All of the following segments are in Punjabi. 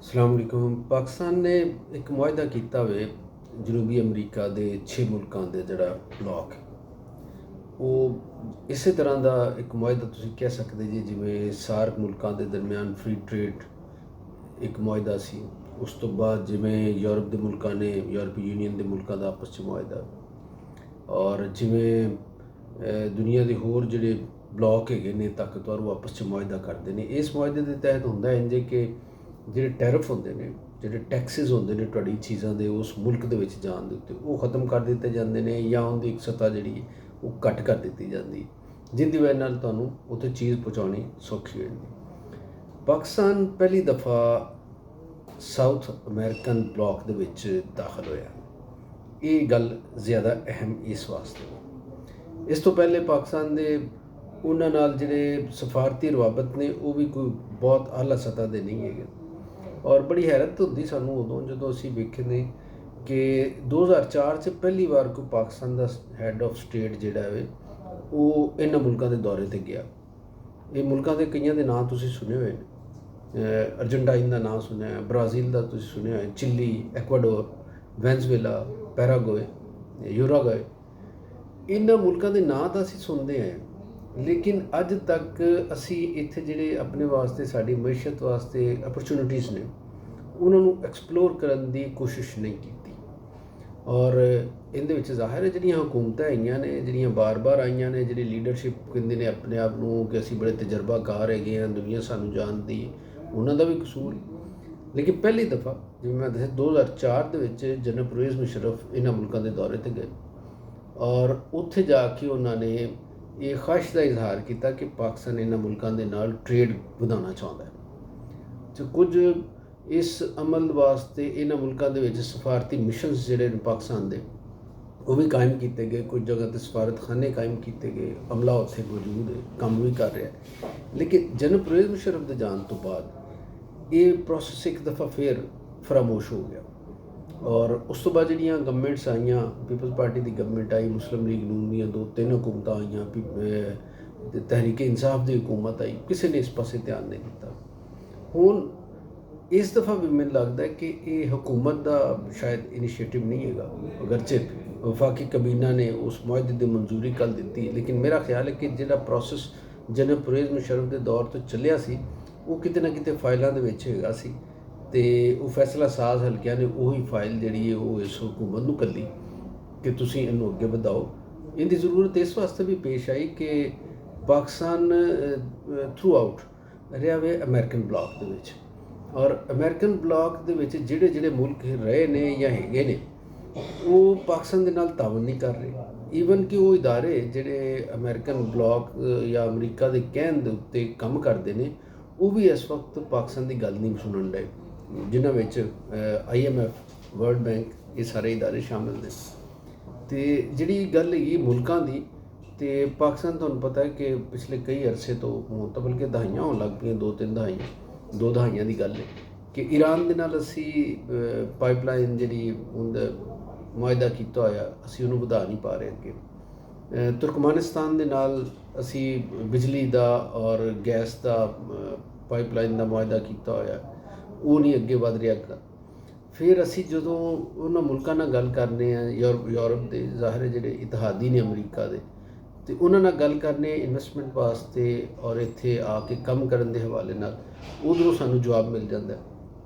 ਅਸਲਾਮ ਵਾਲੇਕੁਮ। ਪਾਕਿਸਤਾਨ ਨੇ ਇੱਕ ਮੁਆਹਦਾ ਕੀਤਾ ਹੋਵੇ ਜਨੂਬੀ ਅਮਰੀਕਾ ਦੇ 6 ਮੁਲਕਾਂ ਦੇ ਜਿਹੜਾ ਬਲੌਕ ਉਹ ਇਸੇ ਤਰ੍ਹਾਂ ਦਾ ਇੱਕ ਮੁਆਹਦਾ ਤੁਸੀਂ ਕਹਿ ਸਕਦੇ ਜੀ, ਜਿਵੇਂ ਸਾਰਕ ਮੁਲਕਾਂ ਦੇ ਦਰਮਿਆਨ ਫ੍ਰੀ ਟ੍ਰੇਡ ਇੱਕ ਮੁਆਹਦਾ ਸੀ। ਉਸ ਤੋਂ ਬਾਅਦ ਜਿਵੇਂ ਯੂਰਪ ਦੇ ਮੁਲਕਾਂ ਨੇ ਯੂਰਪੀ ਯੂਨੀਅਨ ਦੇ ਮੁਲਕਾਂ ਦਾ ਆਪਸ 'ਚ ਮੁਆਹਦਾ, ਔਰ ਜਿਵੇਂ ਦੁਨੀਆ ਦੇ ਹੋਰ ਜਿਹੜੇ ਬਲੌਕ ਹੈਗੇ ਨੇ ਤਾਕਤਵਰ, ਉਹ ਆਪਸ 'ਚ ਮੁਆਹਦਾ ਕਰਦੇ ਨੇ। ਇਸ ਮੁਆਹਦੇ ਦੇ ਤਹਿਤ ਹੁੰਦਾ ਇੰਝ ਕਿ ਜਿਹੜੇ ਟੈਰਫ ਹੁੰਦੇ ਨੇ, ਜਿਹੜੇ ਟੈਕਸਿਸ ਹੁੰਦੇ ਨੇ ਤੁਹਾਡੀ ਚੀਜ਼ਾਂ ਦੇ ਉਸ ਮੁਲਕ ਦੇ ਵਿੱਚ ਜਾਣ ਦੇ ਉੱਤੇ, ਉਹ ਖਤਮ ਕਰ ਦਿੱਤੇ ਜਾਂਦੇ ਨੇ ਜਾਂ ਉਹਦੀ ਇੱਕ ਸਤ੍ਹਾ ਜਿਹੜੀ ਉਹ ਘੱਟ ਕਰ ਦਿੱਤੀ ਜਾਂਦੀ, ਜਿਹਦੀ ਵਜ੍ਹਾ ਨਾਲ ਤੁਹਾਨੂੰ ਉੱਥੇ ਚੀਜ਼ ਪਹੁੰਚਾਉਣੀ ਸੌਖੀ ਹੋ ਜਾਂਦੀ। ਪਾਕਿਸਤਾਨ ਪਹਿਲੀ ਦਫਾ ਸਾਊਥ ਅਮਰੀਕਨ ਬਲੌਕ ਦੇ ਵਿੱਚ ਦਾਖਲ ਹੋਇਆ। ਇਹ ਗੱਲ ਜ਼ਿਆਦਾ ਅਹਿਮ ਇਸ ਵਾਸਤੇ। ਇਸ ਤੋਂ ਪਹਿਲੇ ਪਾਕਿਸਤਾਨ ਦੇ ਉਹਨਾਂ ਨਾਲ ਜਿਹੜੇ ਸਫਾਰਤੀ ਰਵਾਬਤ ਨੇ ਉਹ ਵੀ ਕੋਈ ਬਹੁਤ ਆਲਾ ਸਤ੍ਹਾ ਦੇ ਨਹੀਂ ਹੈਗੇ, ਔਰ ਬੜੀ ਹੈਰਤ ਹੁੰਦੀ ਸਾਨੂੰ ਉਦੋਂ ਜਦੋਂ ਅਸੀਂ ਵੇਖਦੇ ਨੇ ਕਿ 2004 'ਚ ਪਹਿਲੀ ਵਾਰ ਕੋਈ ਪਾਕਿਸਤਾਨ ਦਾ ਹੈੱਡ ਆਫ ਸਟੇਟ ਜਿਹੜਾ ਹੈ ਉਹ ਇਹਨਾਂ ਮੁਲਕਾਂ ਦੇ ਦੌਰੇ 'ਤੇ ਗਿਆ। ਇਹ ਮੁਲਕਾਂ ਦੇ ਕਈਆਂ ਦੇ ਨਾਂ ਤੁਸੀਂ ਸੁਣੇ ਹੋਏ ਨੇ, ਅਰਜਨਟਾਈਨ ਦਾ ਨਾਂ ਸੁਣਿਆ, ਬ੍ਰਾਜ਼ੀਲ ਦਾ ਤੁਸੀਂ ਸੁਣਿਆ ਹੋਇਆ, ਚਿਲੀ, ਐਕਵਾਡੋਰ, ਵੈਨਜ਼ੂਏਲਾ, ਪੈਰਾਗੁਏ, ਯੂਰਾਗੁਏ। ਇਹਨਾਂ ਮੁਲਕਾਂ ਦੇ ਨਾਂ ਤਾਂ ਅਸੀਂ ਸੁਣਦੇ ਹਾਂ, ਲੇਕਿਨ ਅੱਜ ਤੱਕ ਅਸੀਂ ਇੱਥੇ ਜਿਹੜੇ ਆਪਣੇ ਵਾਸਤੇ, ਸਾਡੀ ਮਈਸ਼ਤ ਵਾਸਤੇ ਅਪਰਚੁਨਿਟੀਜ਼ ਨੇ, ਉਹਨਾਂ ਨੂੰ ਐਕਸਪਲੋਰ ਕਰਨ ਦੀ ਕੋਸ਼ਿਸ਼ ਨਹੀਂ ਕੀਤੀ। ਔਰ ਇਹਦੇ ਵਿੱਚ ਜ਼ਾਹਿਰ ਹੈ ਜਿਹੜੀਆਂ ਹਕੂਮਤਾਂ ਆਈਆਂ ਨੇ, ਜਿਹੜੀਆਂ ਬਾਰ-ਬਾਰ ਆਈਆਂ ਨੇ, ਜਿਹੜੀ ਲੀਡਰਸ਼ਿਪ ਕਹਿੰਦੇ ਨੇ ਆਪਣੇ ਆਪ ਨੂੰ ਕਿ ਅਸੀਂ ਬੜੇ ਤਜਰਬਾਕਾਰ ਹੈਗੇ ਹਾਂ, ਦੁਨੀਆ ਸਾਨੂੰ ਜਾਣਦੀ, ਉਹਨਾਂ ਦਾ ਵੀ ਕਸੂਰ। ਲੇਕਿਨ ਪਹਿਲੀ ਦਫਾ ਜਿਵੇਂ ਮੈਂ ਦੱਸਿਆ 2004 ਦੇ ਵਿੱਚ ਜਨਰਲ ਪਰਵੇਜ਼ ਮੁਸ਼ੱਰਫ ਇਹਨਾਂ ਮੁਲਕਾਂ ਦੇ ਦੌਰੇ 'ਤੇ ਗਏ, ਔਰ ਉੱਥੇ ਜਾ ਕੇ ਉਹਨਾਂ ਨੇ ਇਹ ਖੁਆਇਸ਼ ਦਾ ਇਜ਼ਹਾਰ ਕੀਤਾ ਕਿ ਪਾਕਿਸਤਾਨ ਇਹਨਾਂ ਮੁਲਕਾਂ ਦੇ ਨਾਲ ਟ੍ਰੇਡ ਵਧਾਉਣਾ ਚਾਹੁੰਦਾ ਹੈ। ਅਤੇ ਕੁਝ ਇਸ ਅਮਲ ਵਾਸਤੇ ਇਹਨਾਂ ਮੁਲਕਾਂ ਦੇ ਵਿੱਚ ਸਫਾਰਤੀ ਮਿਸ਼ਨਸ ਜਿਹੜੇ ਨੇ ਪਾਕਿਸਤਾਨ ਦੇ, ਉਹ ਵੀ ਕਾਇਮ ਕੀਤੇ ਗਏ। ਕੁਝ ਜਗ੍ਹਾ 'ਤੇ ਸਫਾਰਤਖਾਨੇ ਕਾਇਮ ਕੀਤੇ ਗਏ, ਅਮਲਾ ਉੱਥੇ ਮੌਜੂਦ ਹੈ, ਕੰਮ ਵੀ ਕਰ ਰਿਹਾ। ਲੇਕਿਨ ਜਨਰਲ ਪਰਵੇਜ਼ ਮੁਸ਼ੱਰਫ ਦੇ ਜਾਣ ਤੋਂ ਬਾਅਦ ਇਹ ਪ੍ਰੋਸੈਸ ਇੱਕ ਦਫਾ ਫਿਰ ਫਰਾਮੋਸ਼ ਹੋ ਗਿਆ। ਔਰ ਉਸ ਤੋਂ ਬਾਅਦ ਜਿਹੜੀਆਂ ਗਵਰਨਮੈਂਟਸ ਆਈਆਂ, ਪੀਪਲਜ਼ ਪਾਰਟੀ ਦੀ ਗਵਰਨਮੈਂਟ ਆਈ, ਮੁਸਲਿਮ ਲੀਗ ਨੂਨ ਦੀਆਂ 2-3 ਹੁਕੂਮਤਾਂ ਆਈਆਂ, ਤਹਿਰੀਕ ਇਨਸਾਫ ਦੀ ਹੁਕੂਮਤ ਆਈ, ਕਿਸੇ ਨੇ ਇਸ ਪਾਸੇ ਧਿਆਨ ਨਹੀਂ ਦਿੱਤਾ। ਹੁਣ ਇਸ ਦਫਾ ਵੀ ਮੈਨੂੰ ਲੱਗਦਾ ਕਿ ਇਹ ਹੁਕੂਮਤ ਦਾ ਸ਼ਾਇਦ ਇਨੀਸ਼ੀਏਟਿਵ ਨਹੀਂ ਹੈਗਾ, ਅਗਰਚੇ ਵਫਾਕੀ ਕਬੀਨਾ ਨੇ ਉਸ ਮੁਆਹਦੇ ਦੀ ਮਨਜ਼ੂਰੀ ਕੱਲ੍ਹ ਦਿੱਤੀ, ਲੇਕਿਨ ਮੇਰਾ ਖਿਆਲ ਹੈ ਕਿ ਜਿਹੜਾ ਪ੍ਰੋਸੈਸ ਜਨਰਲ ਪਰਵੇਜ਼ ਮੁਸ਼ੱਰਫ ਦੇ ਦੌਰ ਤੋਂ ਚੱਲਿਆ ਸੀ, ਉਹ ਕਿਤੇ ਨਾ ਕਿਤੇ ਫਾਈਲਾਂ ਦੇ ਵਿੱਚ ਹੈਗਾ ਸੀ, ਅਤੇ ਉਹ ਫੈਸਲਾ ਸਾਜ਼ ਹਲਕਿਆਂ ਨੇ ਉਹੀ ਫਾਈਲ ਜਿਹੜੀ ਹੈ ਉਹ ਇਸ ਹੁਕੂਮਤ ਨੂੰ ਕੱਲੀ ਕਿ ਤੁਸੀਂ ਇਹਨੂੰ ਅੱਗੇ ਵਧਾਓ। ਇਹਦੀ ਜ਼ਰੂਰਤ ਇਸ ਵਾਸਤੇ ਵੀ ਪੇਸ਼ ਆਈ ਕਿ ਪਾਕਿਸਤਾਨ ਥਰੂ ਆਊਟ ਰਿਹਾ ਵੇ ਅਮਰੀਕਨ ਬਲਾਕ ਦੇ ਵਿੱਚ, ਔਰ ਅਮਰੀਕਨ ਬਲਾਕ ਦੇ ਵਿੱਚ ਜਿਹੜੇ ਜਿਹੜੇ ਮੁਲਕ ਰਹੇ ਨੇ ਜਾਂ ਹੈਗੇ ਨੇ, ਉਹ ਪਾਕਿਸਤਾਨ ਦੇ ਨਾਲ ਤਾਵਨ ਨਹੀਂ ਕਰ ਰਹੇ। ਈਵਨ ਕਿ ਉਹ ਇਦਾਰੇ ਜਿਹੜੇ ਅਮਰੀਕਨ ਬਲਾਕ ਜਾਂ ਅਮਰੀਕਾ ਦੇ ਕਹਿਣ ਦੇ ਉੱਤੇ ਕੰਮ ਕਰਦੇ ਨੇ, ਉਹ ਵੀ ਇਸ ਵਕਤ ਪਾਕਿਸਤਾਨ ਦੀ ਗੱਲ ਨਹੀਂ ਸੁਣਨ ਡਏ, ਜਿਨ੍ਹਾਂ ਵਿੱਚ IMF, ਵਰਲਡ ਬੈਂਕ, ਇਹ ਸਾਰੇ ਇਦਾਰੇ ਸ਼ਾਮਿਲ ਨੇ। ਅਤੇ ਜਿਹੜੀ ਗੱਲ ਹੈਗੀ ਮੁਲਕਾਂ ਦੀ, ਅਤੇ ਪਾਕਿਸਤਾਨ ਤੁਹਾਨੂੰ ਪਤਾ ਹੈ ਕਿ ਪਿਛਲੇ ਕਈ ਅਰਸੇ ਤੋਂ, ਹੁਣ ਤਾਂ ਬਲਕਿ ਦਹਾਈਆਂ ਹੋਣ ਲੱਗ ਪਈਆਂ, 2-3 ਦਹਾਈਆਂ, 2 ਦਹਾਈਆਂ ਦੀ ਗੱਲ ਹੈ ਕਿ ਈਰਾਨ ਦੇ ਨਾਲ ਅਸੀਂ ਪਾਈਪਲਾਈਨ ਜਿਹੜੀ ਉਹਦਾ ਮੁਆਹਦਾ ਕੀਤਾ ਹੋਇਆ, ਅਸੀਂ ਉਹਨੂੰ ਵਧਾ ਨਹੀਂ ਪਾ ਰਹੇ ਅੱਗੇ। ਤੁਰਕਮਾਨਿਸਤਾਨ ਦੇ ਨਾਲ ਅਸੀਂ ਬਿਜਲੀ ਦਾ ਔਰ ਗੈਸ ਦਾ ਪਾਈਪਲਾਈਨ ਦਾ ਮੁਆਹਦਾ ਕੀਤਾ ਹੋਇਆ, ਉਹ ਨਹੀਂ ਅੱਗੇ ਵਧ ਰਿਹਾ। ਫਿਰ ਅਸੀਂ ਜਦੋਂ ਉਹਨਾਂ ਮੁਲਕਾਂ ਨਾਲ ਗੱਲ ਕਰਨੇ ਆ, ਯੂਰਪ ਦੇ ਜ਼ਾਹਿਰ ਜਿਹੜੇ ਇਤਿਹਾਦੀ ਨੇ ਅਮਰੀਕਾ ਦੇ, ਅਤੇ ਉਹਨਾਂ ਨਾਲ ਗੱਲ ਕਰਨੇ ਇਨਵੈਸਟਮੈਂਟ ਵਾਸਤੇ ਔਰ ਇੱਥੇ ਆ ਕੇ ਕੰਮ ਕਰਨ ਦੇ ਹਵਾਲੇ ਨਾਲ, ਉਧਰੋਂ ਸਾਨੂੰ ਜਵਾਬ ਮਿਲ ਜਾਂਦਾ।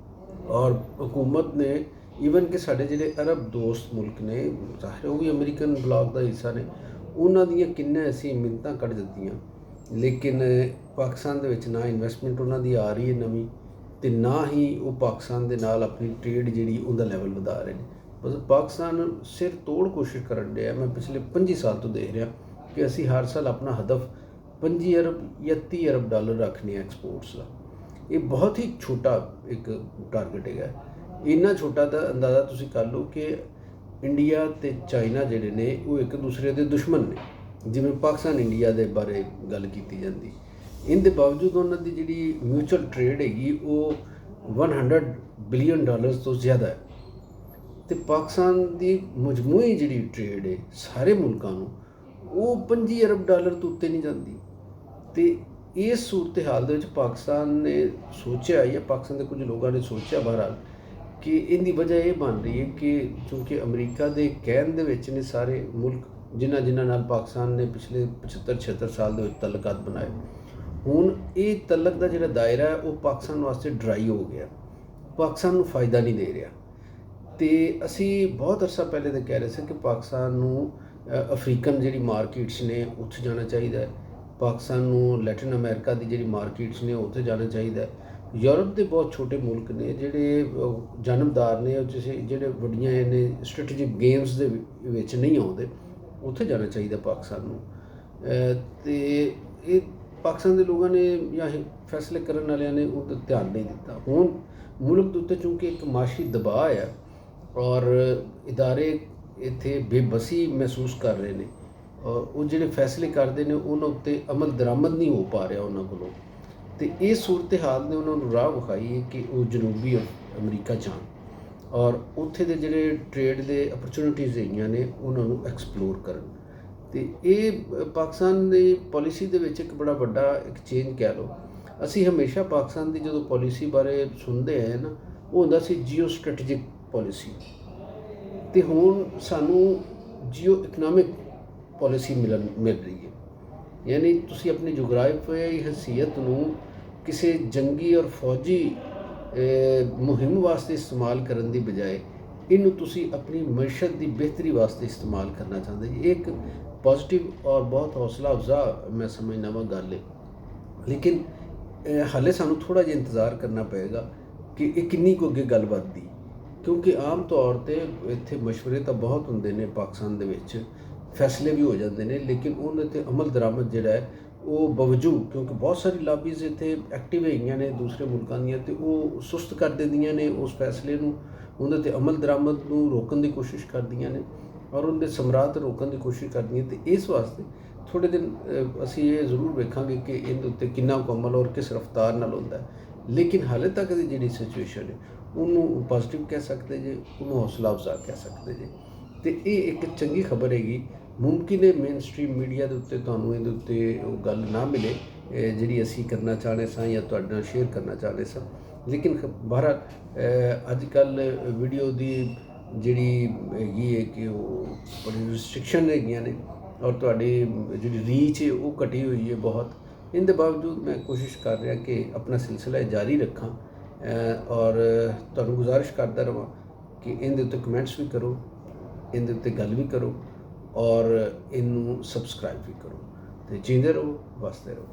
ਔਰ ਹੁਕੂਮਤ ਨੇ ਈਵਨ ਕਿ ਸਾਡੇ ਜਿਹੜੇ ਅਰਬ ਦੋਸਤ ਮੁਲਕ ਨੇ, ਜ਼ਾਹਿਰ ਉਹ ਵੀ ਅਮਰੀਕਨ ਬਲਾਕ ਦਾ ਹਿੱਸਾ ਨੇ, ਉਹਨਾਂ ਦੀਆਂ ਕਿੰਨਾ ਅਸੀਂ ਮਿੰਨਤਾਂ ਕੱਢ ਦਿੱਤੀਆਂ, ਲੇਕਿਨ ਪਾਕਿਸਤਾਨ ਦੇ ਵਿੱਚ ਨਾ ਇਨਵੈਸਟਮੈਂਟ ਉਹਨਾਂ ਦੀ ਆ ਰਹੀ ਹੈ ਨਵੀਂ, ਅਤੇ ਨਾ ਹੀ ਉਹ ਪਾਕਿਸਤਾਨ ਦੇ ਨਾਲ ਆਪਣੀ ਟ੍ਰੇਡ ਜਿਹੜੀ ਉਹਦਾ ਲੈਵਲ ਵਧਾ ਰਹੇ ਨੇ। ਬਸ ਪਾਕਿਸਤਾਨ ਸਿਰ ਤੋੜ ਕੋਸ਼ਿਸ਼ ਕਰਨ ਡਿਆ। ਮੈਂ ਪਿਛਲੇ 25 ਸਾਲ ਤੋਂ ਦੇਖ ਰਿਹਾ ਕਿ ਅਸੀਂ ਹਰ ਸਾਲ ਆਪਣਾ ਹਦਫ 25 ਅਰਬ ਜਾਂ 30 ਅਰਬ ਡਾਲਰ ਰੱਖਣੇ ਆ ਐਕਸਪੋਰਟਸ ਦਾ। ਇਹ ਬਹੁਤ ਹੀ ਛੋਟਾ ਇੱਕ ਟਾਰਗੇਟ ਹੈਗਾ। ਇੰਨਾ ਛੋਟਾ ਤਾਂ ਅੰਦਾਜ਼ਾ ਤੁਸੀਂ ਕਰ ਲਓ ਕਿ ਇੰਡੀਆ ਅਤੇ ਚਾਈਨਾ ਜਿਹੜੇ ਨੇ ਉਹ ਇੱਕ ਦੂਸਰੇ ਦੇ ਦੁਸ਼ਮਣ ਨੇ, ਜਿਵੇਂ ਪਾਕਿਸਤਾਨ ਇੰਡੀਆ ਦੇ ਬਾਰੇ ਗੱਲ ਕੀਤੀ ਜਾਂਦੀ। ਇਹਦੇ ਬਾਵਜੂਦ ਉਹਨਾਂ ਦੀ ਜਿਹੜੀ ਮਿਊਚੁਅਲ ਟ੍ਰੇਡ ਹੈਗੀ ਉਹ 100 ਬਿਲੀਅਨ ਡਾਲਰਸ ਤੋਂ ਜ਼ਿਆਦਾ ਹੈ, ਅਤੇ ਪਾਕਿਸਤਾਨ ਦੀ ਮਜਮੂਈ ਜਿਹੜੀ ਟ੍ਰੇਡ ਹੈ ਸਾਰੇ ਮੁਲਕਾਂ ਨੂੰ, ਉਹ 25 ਅਰਬ ਡਾਲਰ ਤੋਂ ਉੱਤੇ ਨਹੀਂ ਜਾਂਦੀ। ਅਤੇ ਇਸ ਸੂਰਤ ਹਾਲ ਦੇ ਵਿੱਚ ਪਾਕਿਸਤਾਨ ਨੇ ਸੋਚਿਆ ਜਾਂ ਪਾਕਿਸਤਾਨ ਦੇ ਕੁਝ ਲੋਕਾਂ ਨੇ ਸੋਚਿਆ ਬਹਰਹਾਲ ਕਿ ਇਹਦੀ ਵਜ੍ਹਾ ਇਹ ਬਣ ਰਹੀ ਹੈ ਕਿ ਕਿਉਂਕਿ ਅਮਰੀਕਾ ਦੇ ਕਹਿਣ ਦੇ ਵਿੱਚ ਨੇ ਸਾਰੇ ਮੁਲਕ ਜਿਨ੍ਹਾਂ ਨਾਲ ਪਾਕਿਸਤਾਨ ਨੇ ਪਿਛਲੇ 75-76 ਸਾਲ ਦੇ ਵਿੱਚ ਤਲਕਾਤ ਬਣਾਏ, ਹੁਣ ਇਹ ਤਲਕ ਦਾ ਜਿਹੜਾ ਦਾਇਰਾ ਹੈ ਉਹ ਪਾਕਿਸਤਾਨ ਵਾਸਤੇ ਡਰਾਈ ਹੋ ਗਿਆ, ਪਾਕਿਸਤਾਨ ਨੂੰ ਫਾਇਦਾ ਨਹੀਂ ਦੇ ਰਿਹਾ। ਅਤੇ ਅਸੀਂ ਬਹੁਤ ਅਰਸਾ ਪਹਿਲੇ ਤਾਂ ਕਹਿ ਰਹੇ ਸੀ ਕਿ ਪਾਕਿਸਤਾਨ ਨੂੰ ਅਫਰੀਕਨ ਜਿਹੜੀ ਮਾਰਕੀਟਸ ਨੇ ਉੱਥੇ ਜਾਣਾ ਚਾਹੀਦਾ ਹੈ, ਪਾਕਿਸਤਾਨ ਨੂੰ ਲੈਟਿਨ ਅਮਰੀਕਾ ਦੀ ਜਿਹੜੀ ਮਾਰਕੀਟਸ ਨੇ ਉੱਥੇ ਜਾਣਾ ਚਾਹੀਦਾ ਹੈ। ਯੂਰਪ ਦੇ ਬਹੁਤ ਛੋਟੇ ਮੁਲਕ ਨੇ ਜਿਹੜੇ ਜਨਮਦਾਰ ਨੇ, ਜਿਹੜੇ ਵੱਡੀਆਂ ਨੇ ਸਟ੍ਰੈਟੇਜਿਕ ਗੇਮਸ ਦੇ ਵਿੱਚ ਨਹੀਂ ਆਉਂਦੇ, ਉੱਥੇ ਜਾਣਾ ਚਾਹੀਦਾ ਪਾਕਿਸਤਾਨ ਨੂੰ। ਅਤੇ ਇਹ ਪਾਕਿਸਤਾਨ ਦੇ ਲੋਕਾਂ ਨੇ ਜਾਂ ਫੈਸਲੇ ਕਰਨ ਵਾਲਿਆਂ ਨੇ ਉਹ 'ਤੇ ਧਿਆਨ ਨਹੀਂ ਦਿੱਤਾ। ਹੁਣ ਮੁਲਕ ਦੇ ਉੱਤੇ ਚੂੰਕਿ ਇੱਕ ਮਾਸ਼ੀ ਦਬਾਅ ਆ ਔਰ ਇਦਾਰੇ ਇੱਥੇ ਬੇਬਸੀ ਮਹਿਸੂਸ ਕਰ ਰਹੇ ਨੇ ਔਰ ਉਹ ਜਿਹੜੇ ਫੈਸਲੇ ਕਰਦੇ ਨੇ ਉਹਨਾਂ ਉੱਤੇ ਅਮਲ ਦਰਾਮਦ ਨਹੀਂ ਹੋ ਪਾ ਰਿਹਾ ਉਹਨਾਂ ਕੋਲੋਂ। ਅਤੇ ਇਹ ਸੂਰਤ ਹਾਲ ਨੇ ਉਹਨਾਂ ਨੂੰ ਰਾਹ ਵਿਖਾਈ ਹੈ ਕਿ ਉਹ ਜਨੂਬੀ ਅਮਰੀਕਾ ਜਾਣ ਔਰ ਉੱਥੇ ਦੇ ਜਿਹੜੇ ਟ੍ਰੇਡ ਦੇ ਅਪਰਚੁਨਿਟੀਜ਼ ਹੈਗੀਆਂ ਨੇ ਉਹਨਾਂ ਨੂੰ ਐਕਸਪਲੋਰ ਕਰਨ। ਅਤੇ ਇਹ ਪਾਕਿਸਤਾਨ ਦੀ ਪਾਲਿਸੀ ਦੇ ਵਿੱਚ ਇੱਕ ਬੜਾ ਵੱਡਾ ਇੱਕ ਚੇਂਜ ਕਹਿ ਲਓ। ਅਸੀਂ ਹਮੇਸ਼ਾ ਪਾਕਿਸਤਾਨ ਦੀ ਜਦੋਂ ਪਾਲਿਸੀ ਬਾਰੇ ਸੁਣਦੇ ਆਏ ਨਾ, ਉਹ ਹੁੰਦਾ ਸੀ ਜੀਓ ਸਟ੍ਰੈਟੇਜਿਕ ਪਾਲਿਸੀ, ਅਤੇ ਹੁਣ ਸਾਨੂੰ ਜੀਓ ਇਕਨੋਮਿਕ ਪਾਲਿਸੀ ਮਿਲ ਰਹੀ ਹੈ। ਯਾਨੀ ਤੁਸੀਂ ਆਪਣੀ ਜੁਗਰਾਫੀਆਈ ਹਸੀਅਤ ਨੂੰ ਕਿਸੇ ਜੰਗੀ ਔਰ ਫੌਜੀ ਮੁਹਿੰਮ ਵਾਸਤੇ ਇਸਤੇਮਾਲ ਕਰਨ ਦੀ ਬਜਾਏ ਇਹਨੂੰ ਤੁਸੀਂ ਆਪਣੀ ਮਈਸ਼ਤ ਦੀ ਬਿਹਤਰੀ ਵਾਸਤੇ ਇਸਤੇਮਾਲ ਕਰਨਾ ਚਾਹੁੰਦੇ ਜੀ। ਇਹ ਇੱਕ ਪੋਜ਼ੀਟਿਵ ਔਰ ਬਹੁਤ ਹੌਸਲਾ ਅਫਜ਼ਾ ਮੈਂ ਸਮਝਦਾ ਵਾਂ ਗੱਲ ਹੈ, ਲੇਕਿਨ ਹਾਲੇ ਸਾਨੂੰ ਥੋੜ੍ਹਾ ਜਿਹਾ ਇੰਤਜ਼ਾਰ ਕਰਨਾ ਪਏਗਾ ਕਿ ਇਹ ਕਿੰਨੀ ਕੁ ਅੱਗੇ ਗੱਲ ਵੱਧਦੀ, ਕਿਉਂਕਿ ਆਮ ਤੌਰ 'ਤੇ ਇੱਥੇ ਮਸ਼ਵਰੇ ਤਾਂ ਬਹੁਤ ਹੁੰਦੇ ਨੇ ਪਾਕਿਸਤਾਨ ਦੇ ਵਿੱਚ, ਫੈਸਲੇ ਵੀ ਹੋ ਜਾਂਦੇ ਨੇ, ਲੇਕਿਨ ਉਹਨਾਂ 'ਤੇ ਅਮਲ ਦਰਾਮਦ ਜਿਹੜਾ ਹੈ ਉਹ ਬਾਵਜੂਦ, ਕਿਉਂਕਿ ਬਹੁਤ ਸਾਰੀ ਲਾਬੀਜ਼ ਇੱਥੇ ਐਕਟਿਵ ਹੈਗੀਆਂ ਨੇ ਦੂਸਰੇ ਮੁਲਕਾਂ ਦੀਆਂ, ਅਤੇ ਉਹ ਸੁਸਤ ਕਰ ਦਿੰਦੀਆਂ ਨੇ ਉਸ ਫੈਸਲੇ ਨੂੰ, ਉਹਦੇ 'ਤੇ ਅਮਲ ਦਰਾਮਦ ਨੂੰ ਰੋਕਣ ਦੀ ਕੋਸ਼ਿਸ਼ ਕਰਦੀਆਂ ਨੇ ਔਰ ਉਹਦੇ ਸਮਰਾਤ ਰੋਕਣ ਦੀ ਕੋਸ਼ਿਸ਼ ਕਰਦੀਆਂ। ਅਤੇ ਇਸ ਵਾਸਤੇ ਥੋੜ੍ਹੇ ਦਿਨ ਅਸੀਂ ਇਹ ਜ਼ਰੂਰ ਵੇਖਾਂਗੇ ਕਿ ਇਹਦੇ ਉੱਤੇ ਕਿੰਨਾ ਕੁ ਅਮਲ ਔਰ ਕਿਸ ਰਫਤਾਰ ਨਾਲ ਹੁੰਦਾ ਹੈ। ਲੇਕਿਨ ਹਾਲੇ ਤੱਕ ਦੀ ਜਿਹੜੀ ਸਿਚੁਏਸ਼ਨ ਹੈ ਉਹਨੂੰ ਪੋਜ਼ੀਟਿਵ ਕਹਿ ਸਕਦੇ ਜੇ, ਉਹਨੂੰ ਹੌਸਲਾ ਅਫਜ਼ਾ ਕਹਿ ਸਕਦੇ ਜੇ। ਅਤੇ ਇਹ ਇੱਕ ਚੰਗੀ ਖਬਰ ਹੈਗੀ। ਮੁਮਕਿਨ ਹੈ ਮੇਨ ਸਟ੍ਰੀਮ ਮੀਡੀਆ ਦੇ ਉੱਤੇ ਤੁਹਾਨੂੰ ਇਹਦੇ ਉੱਤੇ ਉਹ ਗੱਲ ਨਾ ਮਿਲੇ ਜਿਹੜੀ ਅਸੀਂ ਕਰਨਾ ਚਾਹੁੰਦੇ ਸਾਂ ਜਾਂ ਤੁਹਾਡੇ ਨਾਲ ਸ਼ੇਅਰ ਕਰਨਾ ਚਾਹੁੰਦੇ ਸਾਂ, ਲੇਕਿਨ ਬਹਰਹਾਲ ਅੱਜ ਕੱਲ੍ਹ ਵੀਡੀਓ ਦੀ ਜਿਹੜੀ ਹੈਗੀ ਹੈ ਕਿ ਉਹ ਬੜੀ ਰਿਸਟ੍ਰਿਕਸ਼ਨ ਹੈਗੀਆਂ ਨੇ ਔਰ ਤੁਹਾਡੀ ਜਿਹੜੀ ਰੀਚ ਹੈ ਉਹ ਘਟੀ ਹੋਈ ਹੈ ਬਹੁਤ। ਇਹਦੇ ਬਾਵਜੂਦ ਮੈਂ ਕੋਸ਼ਿਸ਼ ਕਰ ਰਿਹਾ ਕਿ ਆਪਣਾ ਸਿਲਸਿਲਾ ਜਾਰੀ ਰੱਖਾਂ ਔਰ ਤੁਹਾਨੂੰ ਗੁਜ਼ਾਰਿਸ਼ ਕਰਦਾ ਰਹਾਂ ਕਿ ਇਹਦੇ ਉੱਤੇ ਕਮੈਂਟਸ ਵੀ ਕਰੋ, ਇਹਦੇ ਉੱਤੇ ਗੱਲ ਵੀ ਕਰੋ ਔਰ ਇਹਨੂੰ ਸਬਸਕ੍ਰਾਈਬ ਵੀ ਕਰੋ। ਅਤੇ ਜੀਂਦੇ ਰਹੋ, ਵਸਦੇ ਰਹੋ।